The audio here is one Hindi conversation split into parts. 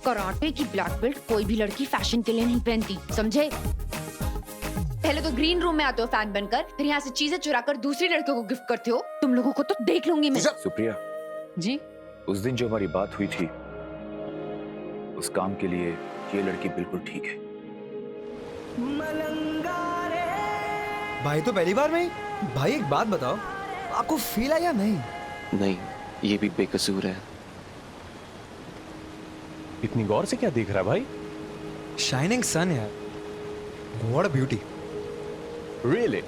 कराटे की ब्लैक बेल्ट कोई भी लड़की फैशन के लिए नहीं पहनती, समझे? पहले तो ग्रीन रूम में आते हो फैन बनकर, फिर यहाँ से चीजें चुराकर दूसरी लड़कियों को गिफ्ट करते हो। तुम लोगों को तो देख लूंगी मैं। सुप्रिया जी, उस दिन जो हमारी बात हुई थी, उस काम के लिए ये लड़की बिल्कुल ठीक है। भाई तो पहली बार में ही। भाई एक बात बताओ, आपको फील आया नहीं? नहीं, ये भी बेकसूर है। इतनी गौर से क्या देख रहा है भाई? शाइनिंग सन यार, व्हाट अ ब्यूटी। रियली?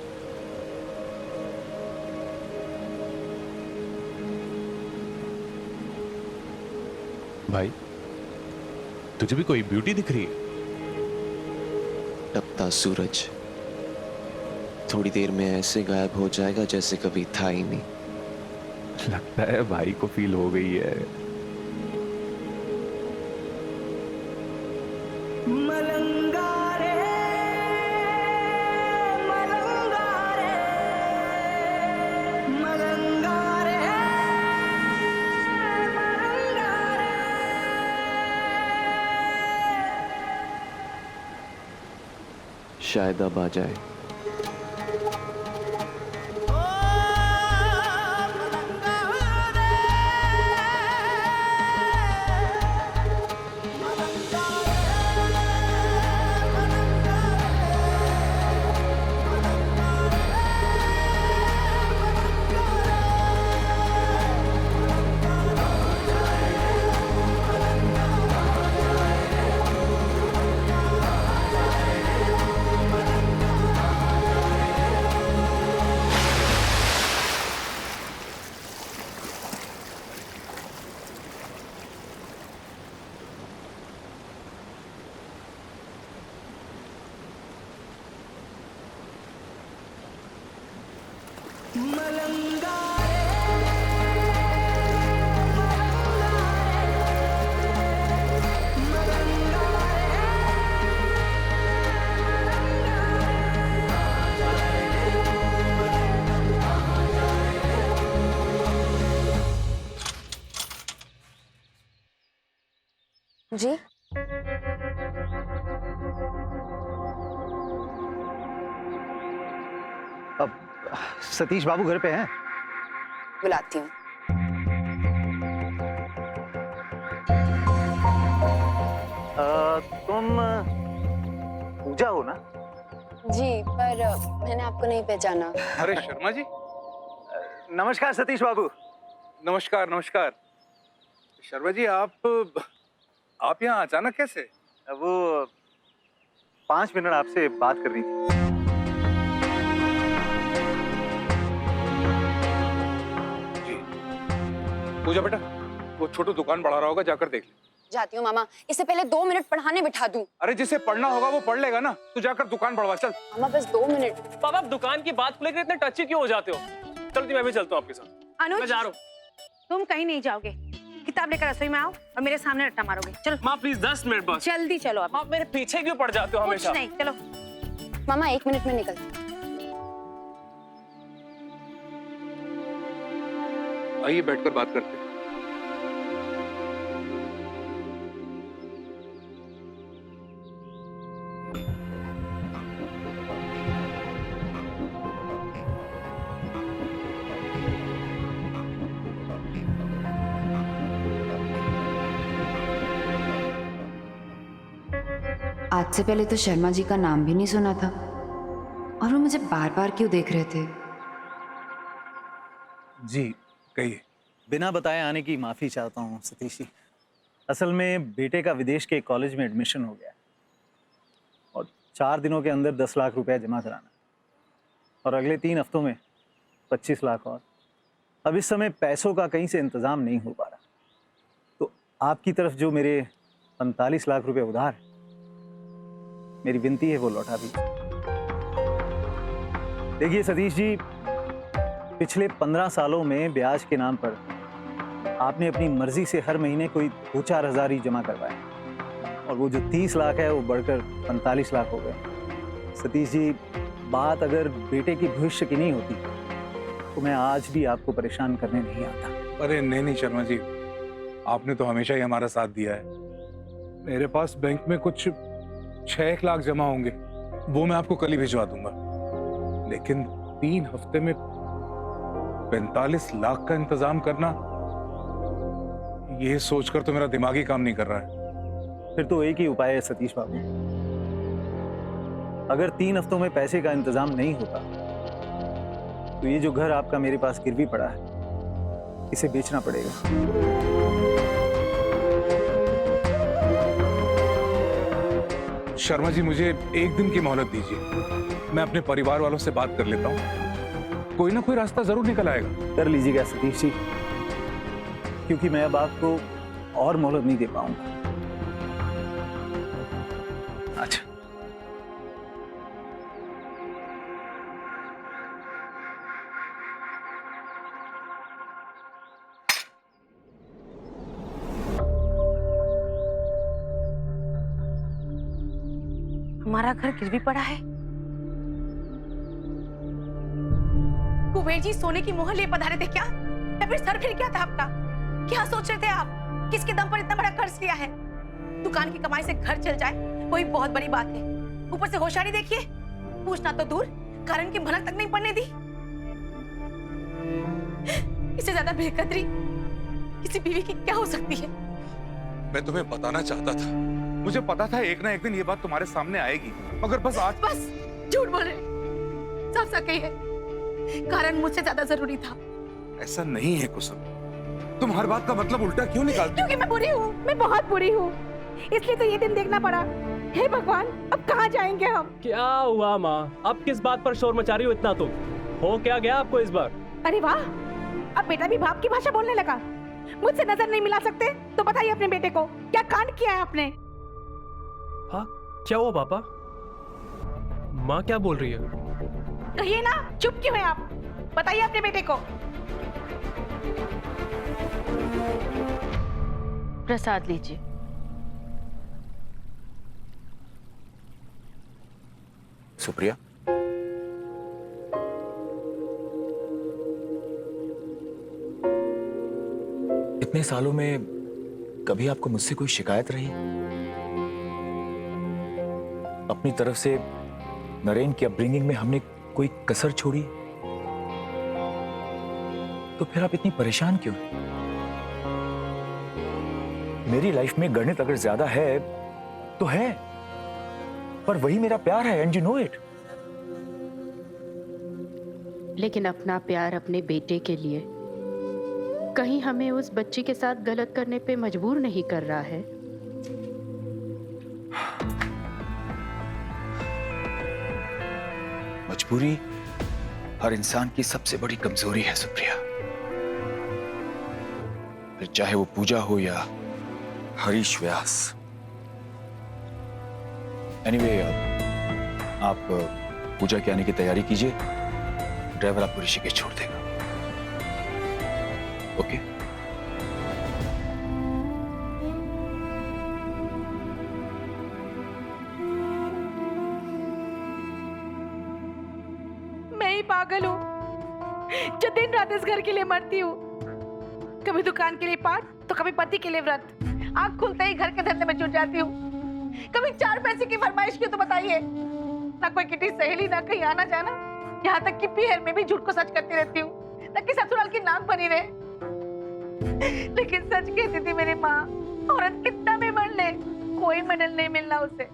भाई तुझे भी कोई ब्यूटी दिख रही है? टपता सूरज थोड़ी देर में ऐसे गायब हो जाएगा जैसे कभी था ही नहीं। लगता है भाई को फील हो गई है। शायद अब आ जाए। जी, अब सतीश बाबू घर पे हैं? बुलाती हूँ। तुम पूजा हो ना? जी, पर मैंने आपको नहीं पहचाना। अरे शर्मा जी, नमस्कार सतीश बाबू। नमस्कार नमस्कार। शर्मा जी, आप यहाँ अचानक कैसे? वो 5 मिनट आपसे बात करनी थी। जी पूजा बेटा, वो छोटू दुकान बढ़ा रहा होगा, जाकर देख ले। जाती हूँ मामा, इससे पहले 2 मिनट पढ़ाने बिठा दूं। अरे जिसे पढ़ना होगा वो पढ़ लेगा ना, तू जाकर दुकान बढ़वा। चल मामा बस 2 मिनट। पापा आप दुकान की बात को लेकर इतने टची क्यों हो जाते हो? चलो मैं भी चलता हूँ आपके साथ। अनुज, मैं जा रहा हूँ। तुम कहीं नहीं जाओगे। किताब लेकर रसोई में आओ और मेरे सामने रट्टा मारोगे। चलो माँ प्लीज 10 मिनट बस। जल्दी चलो। अब आप मेरे पीछे क्यों पड़ जाते हो कुछ हमेशा? नहीं, चलो। मामा 1 मिनट में निकलती। आइए बैठकर बात करते हैं। आज से पहले तो शर्मा जी का नाम भी नहीं सुना था, और वो मुझे बार बार क्यों देख रहे थे? जी कहिए। बिना बताए आने की माफी चाहता हूँ सतीश जी। असल में बेटे का विदेश के कॉलेज में एडमिशन हो गया और 4 दिनों के अंदर 10 लाख रुपए जमा कराना, और अगले 3 हफ्तों में 25 लाख और। अब इस समय पैसों का कहीं से इंतजाम नहीं हो पा रहा, तो आपकी तरफ जो मेरे 45 लाख रुपए उधार है, मेरी विनती है वो लौटा दीजिए। देखिए सतीश जी, पिछले 15 सालों में ब्याज के नाम पर आपने अपनी मर्जी से हर महीने कोई 2-4 हज़ार ही जमा करवाए, और वो जो 30 लाख है वो बढ़कर 45 लाख हो गए। सतीश जी, बात अगर बेटे की भविष्य की नहीं होती तो मैं आज भी आपको परेशान करने नहीं आता। अरे नहीं नहीं शर्मा जी, आपने तो हमेशा ही हमारा साथ दिया है। मेरे पास बैंक में कुछ 6 लाख जमा होंगे, वो मैं आपको कल ही भिजवा दूंगा। लेकिन 3 हफ्ते में 45 लाख का इंतजाम करना, ये सोचकर तो मेरा दिमाग ही काम नहीं कर रहा है। फिर तो एक ही उपाय है सतीश बाबू, अगर 3 हफ्तों में पैसे का इंतजाम नहीं होता तो ये जो घर आपका मेरे पास गिरवी पड़ा है, इसे बेचना पड़ेगा। शर्मा जी, मुझे 1 दिन की मोहलत दीजिए, मैं अपने परिवार वालों से बात कर लेता हूँ, कोई ना कोई रास्ता जरूर निकल आएगा। कर लीजिएगा सतीश जी, क्योंकि मैं अब आपको और मोहलत नहीं दे पाऊंगा। अच्छा, हमारा घर गिरवी पड़ा है। कुबेर जी सोने की मोहर लिए पधारे थे क्या, या फिर सर फिर क्या था आपका? क्या सोच रहे थे आप? किसके दम पर इतना बड़ा कर्ज लिया है? दुकान की कमाई से घर चल जाए कोई बहुत बड़ी बात है, ऊपर से होशियारी देखिए, पूछना तो दूर कारण की भनक तक नहीं पड़ने दी। इससे ज्यादा बेकदरी किसी बीवी की क्या हो सकती है? मैं तुम्हें बताना चाहता था, मुझे पता था एक ना एक दिन ये बात तुम्हारे सामने आएगी, मगर बस आज। बस झूठ बोल रहे, सब सके है, कारण मुझसे ज्यादा जरूरी था। ऐसा नहीं है कुसुम, तुम हर बात का मतलब उल्टा क्यों निकालती? क्योंकि मैं बुरी हूँ, मैं बहुत बुरी हूँ, इसलिए तो ये दिन देखना पड़ा। हे भगवान, अब कहाँ जाएंगे हम? क्या हुआ माँ, अब किस बात पर शोर मचा रही हो इतना तुम? हो क्या गया आपको इस बार? अरे वाह, अब बेटा भी बाप की भाषा बोलने लगा। मुझसे नजर नहीं मिला सकते तो बताइए अपने बेटे को क्या कांड किया है आपने? हाँ, क्या हुआ पापा? माँ क्या बोल रही है? कहिए ना, चुप क्यों है आप? बताइए अपने बेटे को। प्रसाद लीजिए। सुप्रिया, इतने सालों में कभी आपको मुझसे कोई शिकायत रही? अपनी तरफ से नरेन की अपब्रिंगिंग में हमने कोई कसर छोड़ी? तो फिर आप इतनी परेशान क्यों? मेरी लाइफ में गणित अगर ज्यादा है तो है, पर वही मेरा प्यार है, एंड यू नो इट। लेकिन अपना प्यार अपने बेटे के लिए कहीं हमें उस बच्ची के साथ गलत करने पे मजबूर नहीं कर रहा है? मजबूरी हर इंसान की सबसे बड़ी कमजोरी है सुप्रिया, फिर चाहे वो पूजा हो या हरीश व्यास। एनीवे, आप पूजा के आने की तैयारी कीजिए, ड्राइवर आपको ऋषिकेश छोड़ देगा। ओके? मैं ही पागल हूँ जो दिन रात इस घर के लिए मरती हूँ। कभी दुकान के लिए पाठ तो कभी पति के लिए व्रत। आँख खुलते ही घर के धंधे में जुट जाती हूँ। कभी 4 पैसे की फरमाइश की तो बताइए, ना कोई किटी सहेली, ना कहीं आना जाना, यहाँ तक कि पीहर में भी झूठ को सच करती रहती हूँ ताकि ससुराल की नाक बनी रहे। लेकिन सच कहती थी मेरी माँ, औरत कितना भी मर ले, कोई मेडल नहीं मिलना उसे।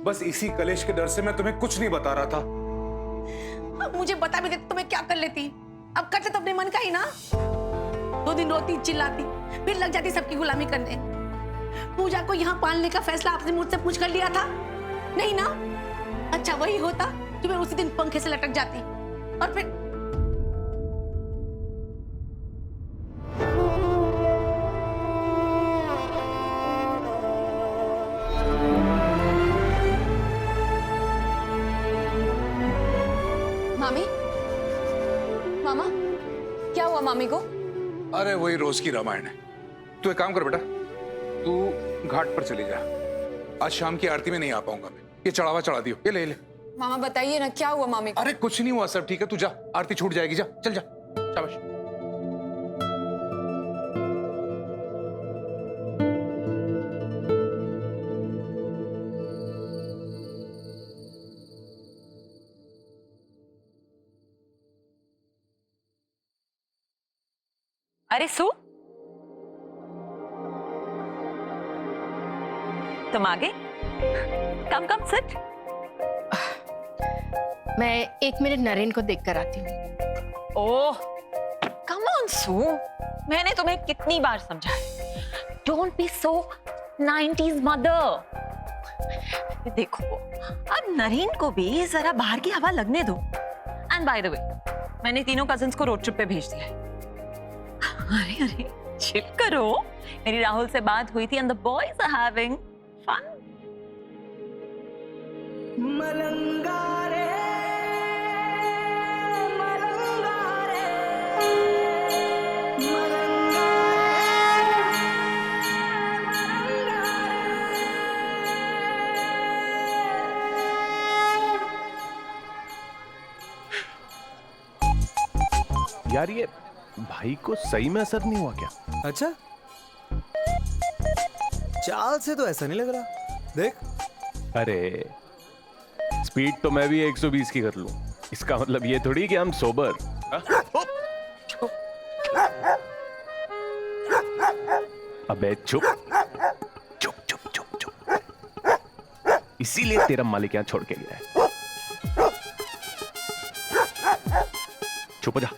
बस इसी कलेश के डर से मैं तुम्हें कुछ नहीं बता रहा था। अब मुझे बता भी देती तो मैं क्या कर लेती? अब करते तो अपने मन का ही ना। 2 दिन रोती, चिल्लाती, फिर लग जाती सबकी गुलामी करने। पूजा को यहाँ पालने का फैसला आपने मुझसे पूछ कर लिया था? नहीं ना? अच्छा वही होता कि मैं उसी दिन पंखे से लटक जाती और फिर मामी, मामा, क्या हुआ मामी को? अरे वही रोज की रामायण है। तू एक काम कर बेटा, तू घाट पर चली जा, आज शाम की आरती में नहीं आ पाऊंगा मैं। ये चढ़ावा चढ़ा दियो, ये ले ले। मामा बताइए ना, क्या हुआ मामी को? अरे कुछ नहीं हुआ, सब ठीक है, तू जा, आरती छूट जाएगी, जा चल जा, शाबाश। अरे सु, तुम आगे, कम कम सिट। मैं 1 मिनट नरेन को देख कर आती हूँ। ओह कम ऑन सु, मैंने तुम्हें कितनी बार समझाया, don't be so 90s mother. देखो अब नरेन को भी जरा बाहर की हवा लगने दो। एंड बाय द वे, मैंने तीनों कजिन्स को रोड ट्रिप पे भेज दिया है। अरे अरे चिल करो, मेरी राहुल से बात हुई थी and the boys are having fun. यार ये भाई को सही में असर नहीं हुआ क्या? अच्छा, चाल से तो ऐसा नहीं लग रहा। देख, अरे स्पीड तो मैं भी 120 की कर लूं, इसका मतलब ये थोड़ी कि हम सोबर। अबे चुप चुप चुप चुप चुप, इसीलिए तेरा मालिक यहाँ छोड़ के गया है। चुप हो जा।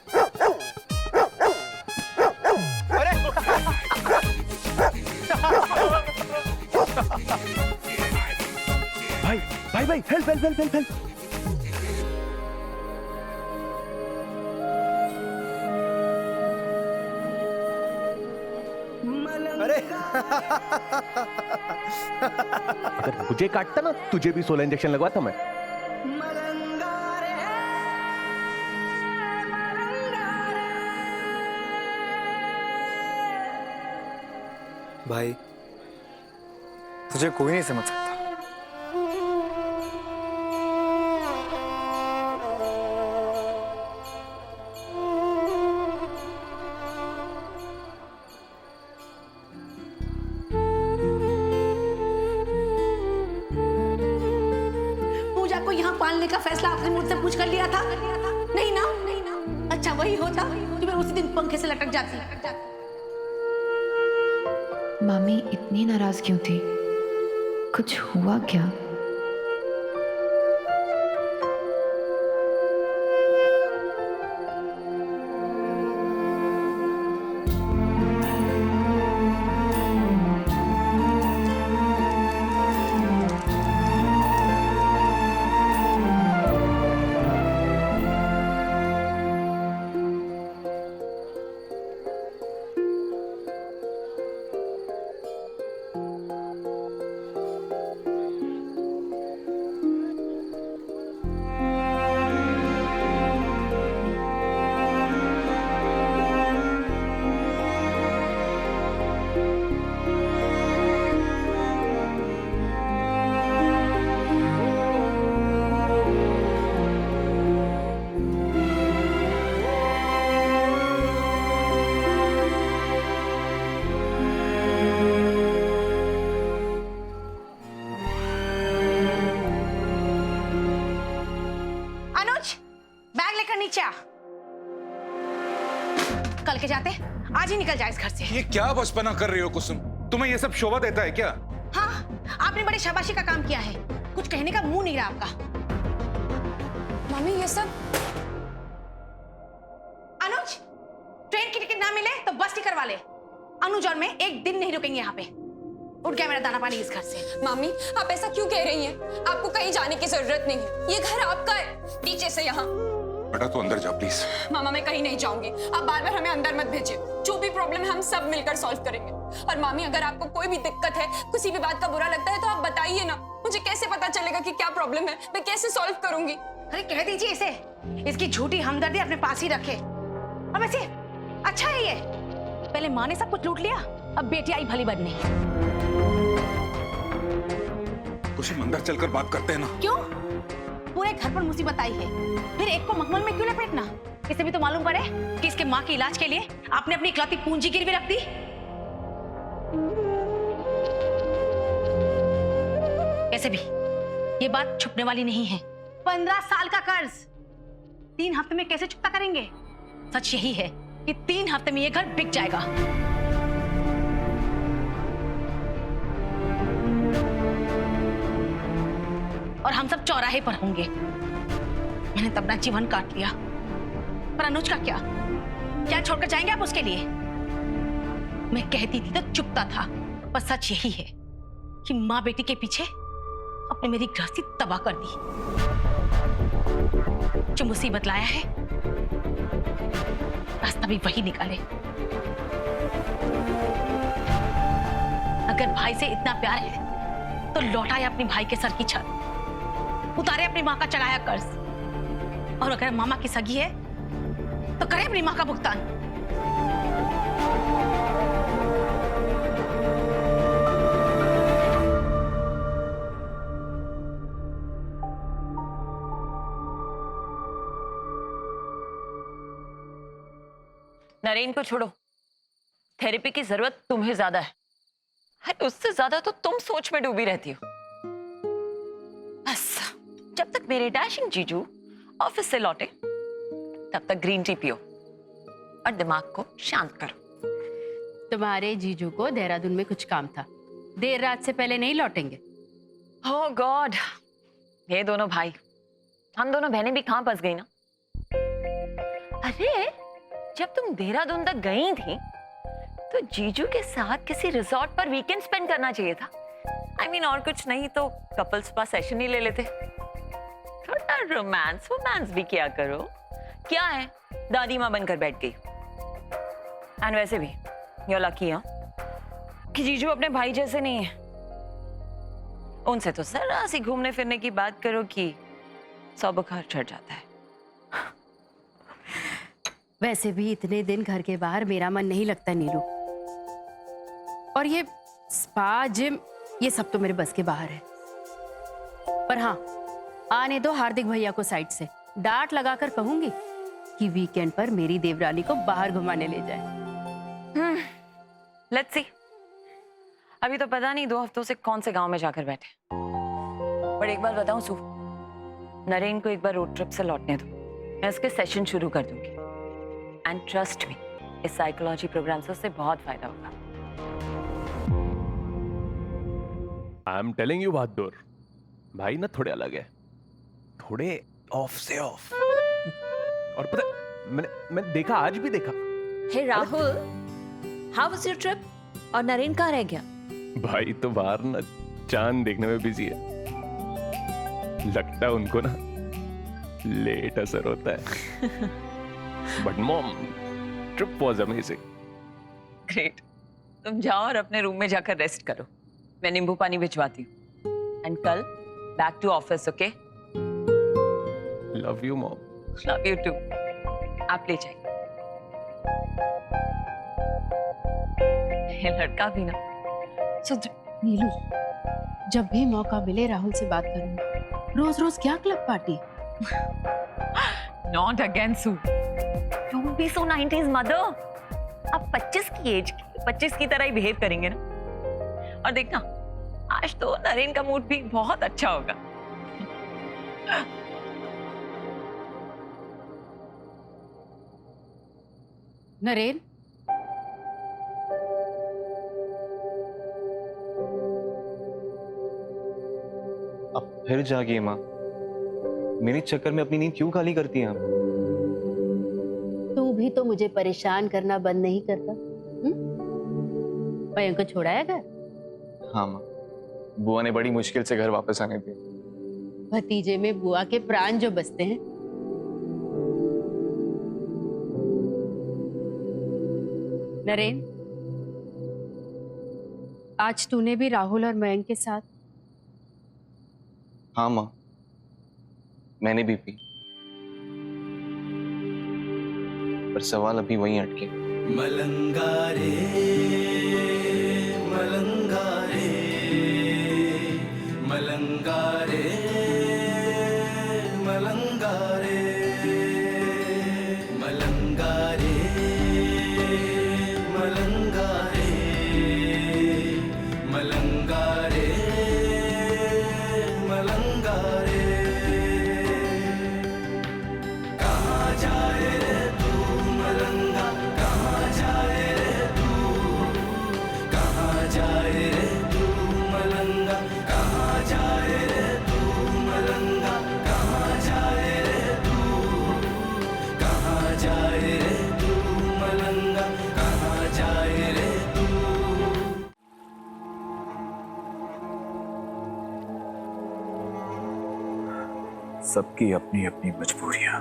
भाई भाई भाई help help help help help. अरे अगर मुझे काटता ना, तुझे भी 16 इंजेक्शन लगवाता मैं। भाई तुझे कोई नहीं समझ सकता। पूजा को यहाँ पालने का फैसला आपने मुझसे पूछ कर लिया था? नहीं ना, नहीं ना। अच्छा वही होता तो मैं उसी दिन पंखे से लटक जाती। मामी इतनी नाराज क्यों थी? कुछ हुआ क्या? कल के जाते आज ही निकल जाए इस घर से। ये क्या बचपना कर रही हो कुसुम? तुम्हें ये सब शोभा देता है क्या? हाँ, आपने बड़ी शाबाशी का काम किया है। कुछ कहने का मुंह नहीं रहा आपका। मम्मी ये सब। अनुज, ट्रेन की टिकट ना मिले तो बस टिकट करवा ले। अनुज और मैं एक दिन नहीं रुकेंगे यहाँ पे। उठ गया मेरा दाना पानी इस घर से। मम्मी आप ऐसा क्यों कह रही हैं? आपको कहीं जाने की जरूरत नहीं है, ये घर आपका है। नीचे से यहाँ। बेटा तू अंदर जा प्लीज। मामा मैं कहीं नहीं जाऊंगी, आप बार बार हमें अंदर मत भेजिए। जो भी प्रॉब्लम है हम सब मिलकर सॉल्व करेंगे। और मामी अगर आपको कोई भी दिक्कत है, किसी भी बात का बुरा लगता है तो आप बताइए ना। मुझे कैसे पता चलेगा कि क्या प्रॉब्लम है, मैं कैसे सॉल्व करूंगी? अरे कह दीजिए इसे, इसकी झूठी हमदर्दी अपने पास ही रखे। और वैसे अच्छा है ये, पहले माँ ने सब कुछ लूट लिया, अब बेटी आई भली बनने। कुसुम अंदर चलकर बात करते हैं ना। क्यों? पूरे घर पर मुसीबत आई है, फिर एक को मखमल में क्यों लपेटना? इसे भी तो मालूम पड़े कि इसके माँ के इलाज के लिए आपने अपनी इकलौती पूंजी गिरवी रख दी। ऐसे भी ये बात छुपने वाली नहीं है। 15 साल का कर्ज 3 हफ्ते में कैसे चुकता करेंगे? सच यही है कि 3 हफ्ते में ये घर बिक जाएगा। और हम सब चौराहे पर होंगे। मैंने तब अपना जीवन काट लिया, पर अनुज का क्या? क्या छोड़कर जाएंगे आप उसके लिए? मैं कहती थी तो चुपता था, पर सच यही है कि माँ बेटी के पीछे आपने मेरी गृहस्थी तबाह कर दी। जो मुसीबत लाया है, रास्ता भी वही निकाले। अगर भाई से इतना प्यार है तो लौटाए अपनी भाई के सर की छत, उतारे अपनी माँ का चढ़ाया कर्ज, और अगर मामा की सगी है तो करे अपनी माँ का भुगतान। नरेन को छोड़ो, थेरेपी की जरूरत तुम्हें ज्यादा है। अरे उससे ज्यादा तो तुम सोच में डूबी रहती हो। बस जब तक मेरे डैशिंग जीजू ऑफिस से लौटे तब तक ग्रीन टी पियो और दिमाग को शांत करो। तुम्हारे जीजू को देहरादून में कुछ काम था, देर रात से पहले नहीं लौटेंगे। ओह गॉड, ये दोनों भाई, हम दोनों बहनें भी कहां फंस गई ना। अरे जब तुम देहरादून तक गई थी तो जीजू के साथ किसी रिजॉर्ट पर वीकेंड स्पेंड करना चाहिए था। I mean, और कुछ नहीं तो कपल स्पा सेशन ही ले लेते। थोड़ा रोमांस भी किया करो। क्या है, दादी माँ बनकर बैठ गई। एंड वैसे भी you're lucky कि जीजू अपने भाई जैसे नहीं है। उनसे तो जरा सी घूमने फिरने की बात करो कि 100 बुखार चढ़ जाता है। वैसे भी इतने दिन घर के बाहर मेरा मन नहीं लगता नीलू, और ये स्पा जिम ये सब तो मेरे बस के बाहर है। पर हाँ, आने दो हार्दिक भैया को साइड से, डांट लगाकर कहूंगी कि वीकेंड पर मेरी देवरानी को बाहर घुमाने ले जाए। Let's see. अभी तो पता नहीं 2 हफ्तों से कौन से गांव में जाकर बैठे। पर एक बात बताऊं सू, नरेन को एक बार रोड ट्रिप से लौटने दो, मैं उसके सेशन शुरू कर दूंगी। एंड ट्रस्ट मी, इस साइकोलॉजी प्रोग्राम से उससे बहुत फायदा होगा। आई एम टेलिंग यू बहादुर, भाई ना थोड़े अलग है, थोड़े ऑफ से ऑफ। और पता, मैंने देखा, आज भी देखा। Hey Rahul, how was your trip? और नरेन कहाँ रह गया? भाई तो बाहर ना चांद देखने में बिजी है। लगता है उनको ना लेट असर होता है। But mom, trip was amazing. Great. तुम जाओ और अपने रूम में जाकर रेस्ट करो, मैं नींबू पानी भिजवाती हूँ। एंड कल back to office, okay? Love you mom. Love you too. आप ले जाइए। ये लड़का भी ना। नीलू, जब भी मौका मिले राहुल से बात करूंगी। रोज रोज क्या club party? Not again, Sue. Don't be so 90s mother. अब 25 की एज की 25 की तरह ही बिहेव करेंगे ना। और देखना, आज तो नरेन का मूड भी बहुत अच्छा होगा। नरेन, अब फिर जागिए माँ, मेरे चक्कर में अपनी नींद क्यों खाली करती हैं आप? तू भी तो मुझे परेशान करना बंद नहीं करता। मयंक को छोड़ाया घर? हाँ माँ, बुआ ने बड़ी मुश्किल से घर वापस आने दिए। भतीजे में बुआ के प्राण जो बसते हैं। नरेन, आज तूने भी राहुल और मयंक के साथ? हाँ माँ, मैंने भी पी, पर सवाल अभी वहीं अटके। मलंगा रे, मलंगा रे, मलंगा रे, मलंगा रे, मलंगा रे, मलंगा रे, मलंगा रे, मलंगा रे। कहाँ जाए रे तू मलंगा? सबकी अपनी अपनी मजबूरियां।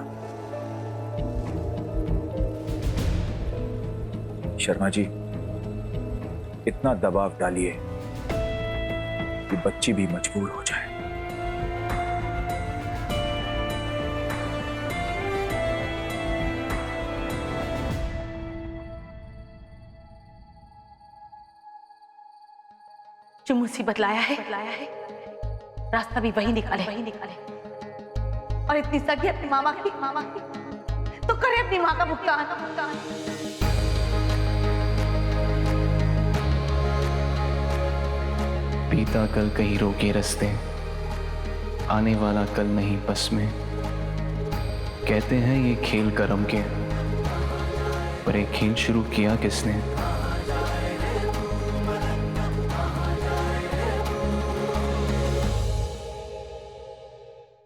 शर्मा जी, इतना दबाव डालिए कि बच्ची भी मजबूर हो जाए। जो मुसीबत लाया है रास्ता भी वही निकाले और इतनी सगी अपनी मामा की तो करे अपनी माँ का भुगतान। बीता कल कहीं रोके रास्ते, आने वाला कल नहीं बस में। कहते हैं ये खेल कर्म के, पर एक खेल शुरू किया किसने?